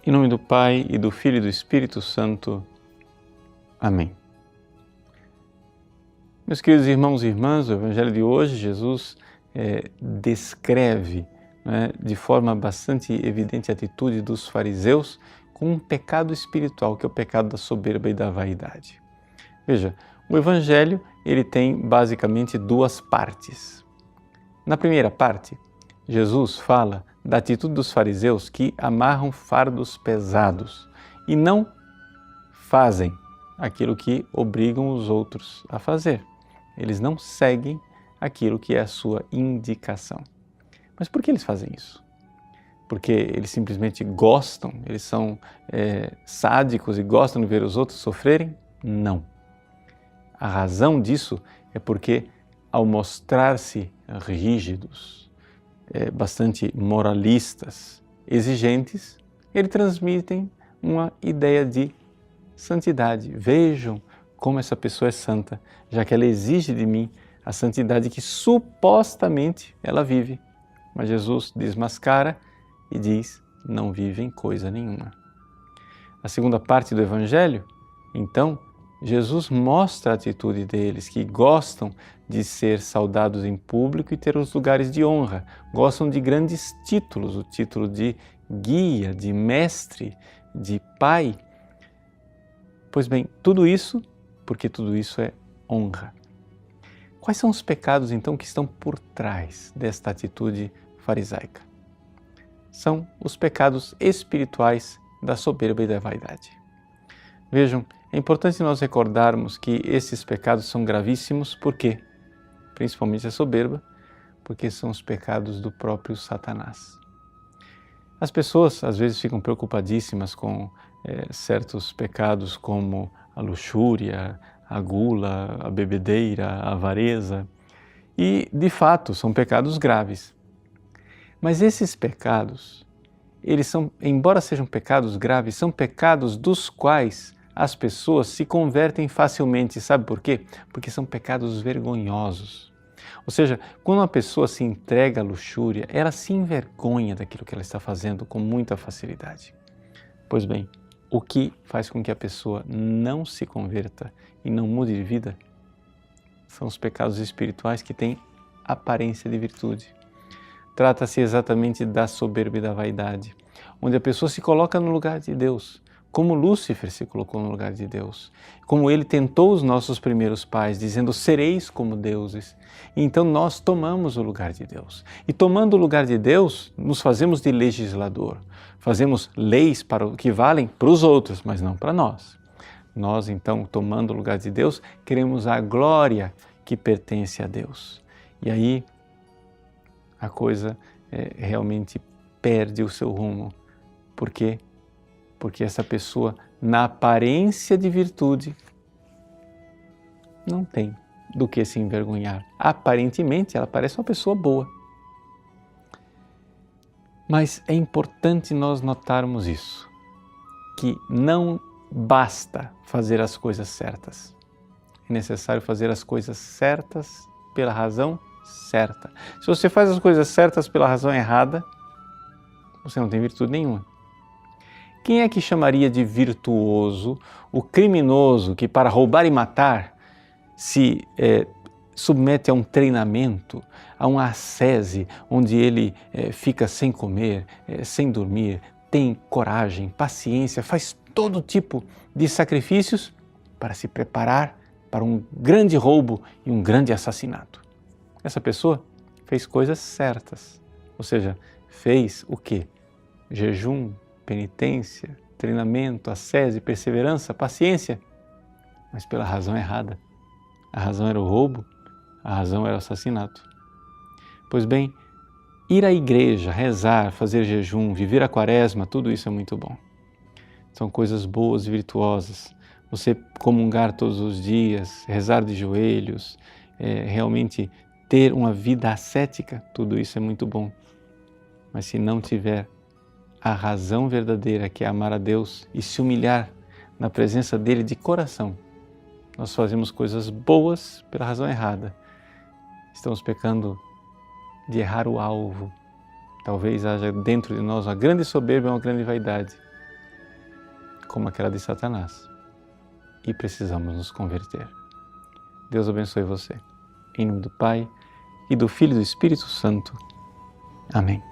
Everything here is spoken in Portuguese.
Em nome do Pai, e do Filho e do Espírito Santo. Amém. Meus queridos irmãos e irmãs, o Evangelho de hoje, Jesus descreve de forma bastante evidente a atitude dos fariseus com um pecado espiritual, que é o pecado da soberba e da vaidade. Veja, o Evangelho ele tem basicamente duas partes. Na primeira parte, Jesus fala da atitude dos fariseus que amarram fardos pesados e não fazem aquilo que obrigam os outros a fazer. Eles não seguem aquilo que é a sua indicação. Mas por que eles fazem isso? Porque eles simplesmente gostam, eles são sádicos e gostam de ver os outros sofrerem? Não. A razão disso é porque, ao mostrar-se rígidos, bastante moralistas, exigentes, eles transmitem uma ideia de santidade. Vejam como essa pessoa é santa, já que ela exige de mim a santidade que supostamente ela vive. Mas Jesus desmascara e diz: não vivem coisa nenhuma. A segunda parte do Evangelho, então, Jesus mostra a atitude deles, que gostam de ser saudados em público e ter os lugares de honra, gostam de grandes títulos, o título de guia, de mestre, de pai. Pois bem, tudo isso, porque tudo isso é honra. Quais são os pecados, então, que estão por trás desta atitude farisaica? São os pecados espirituais da soberba e da vaidade. Vejam, é importante nós recordarmos que esses pecados são gravíssimos, por quê? Principalmente a soberba, porque são os pecados do próprio Satanás. As pessoas às vezes ficam preocupadíssimas com certos pecados como a luxúria, a gula, a bebedeira, a avareza, e de fato são pecados graves. Mas esses pecados, eles são, embora sejam pecados graves, são pecados dos quais as pessoas se convertem facilmente. Sabe por quê? Porque são pecados vergonhosos. Ou seja, quando uma pessoa se entrega à luxúria, ela se envergonha daquilo que ela está fazendo com muita facilidade. Pois bem, o que faz com que a pessoa não se converta e não mude de vida são os pecados espirituais que têm aparência de virtude. Trata-se exatamente da soberba e da vaidade, onde a pessoa se coloca no lugar de Deus, como Lúcifer se colocou no lugar de Deus, como ele tentou os nossos primeiros pais, dizendo: sereis como deuses. E então nós tomamos o lugar de Deus. E tomando o lugar de Deus, nos fazemos de legislador. Fazemos leis que valem para os outros, mas não para nós. Nós, então, tomando o lugar de Deus, queremos a glória que pertence a Deus. E aí a coisa realmente perde o seu rumo. Por quê? Porque essa pessoa, na aparência de virtude, não tem do que se envergonhar. Aparentemente, ela parece uma pessoa boa. Mas é importante nós notarmos isso, que não basta fazer as coisas certas. É necessário fazer as coisas certas pela razão certa. Se você faz as coisas certas pela razão errada, você não tem virtude nenhuma. Quem é que chamaria de virtuoso o criminoso que, para roubar e matar, se submete a um treinamento, a uma ascese, onde ele fica sem comer, sem dormir, tem coragem, paciência, faz todo tipo de sacrifícios para se preparar para um grande roubo e um grande assassinato? Essa pessoa fez coisas certas, ou seja, fez o quê? Jejum, penitência, treinamento, ascese, perseverança, paciência, mas pela razão errada. A razão era o roubo, a razão era o assassinato. Pois bem, ir à igreja, rezar, fazer jejum, viver a quaresma, tudo isso é muito bom. São coisas boas e virtuosas. Você comungar todos os dias, rezar de joelhos, realmente ter uma vida ascética, tudo isso é muito bom. Mas se não tiver a razão verdadeira, que é amar a Deus e se humilhar na presença dele de coração, nós fazemos coisas boas pela razão errada. Estamos pecando de errar o alvo. Talvez haja dentro de nós uma grande soberba e uma grande vaidade. como aquela de Satanás e precisamos nos converter. Deus abençoe você. Em nome do Pai, e do Filho e do Espírito Santo. Amém.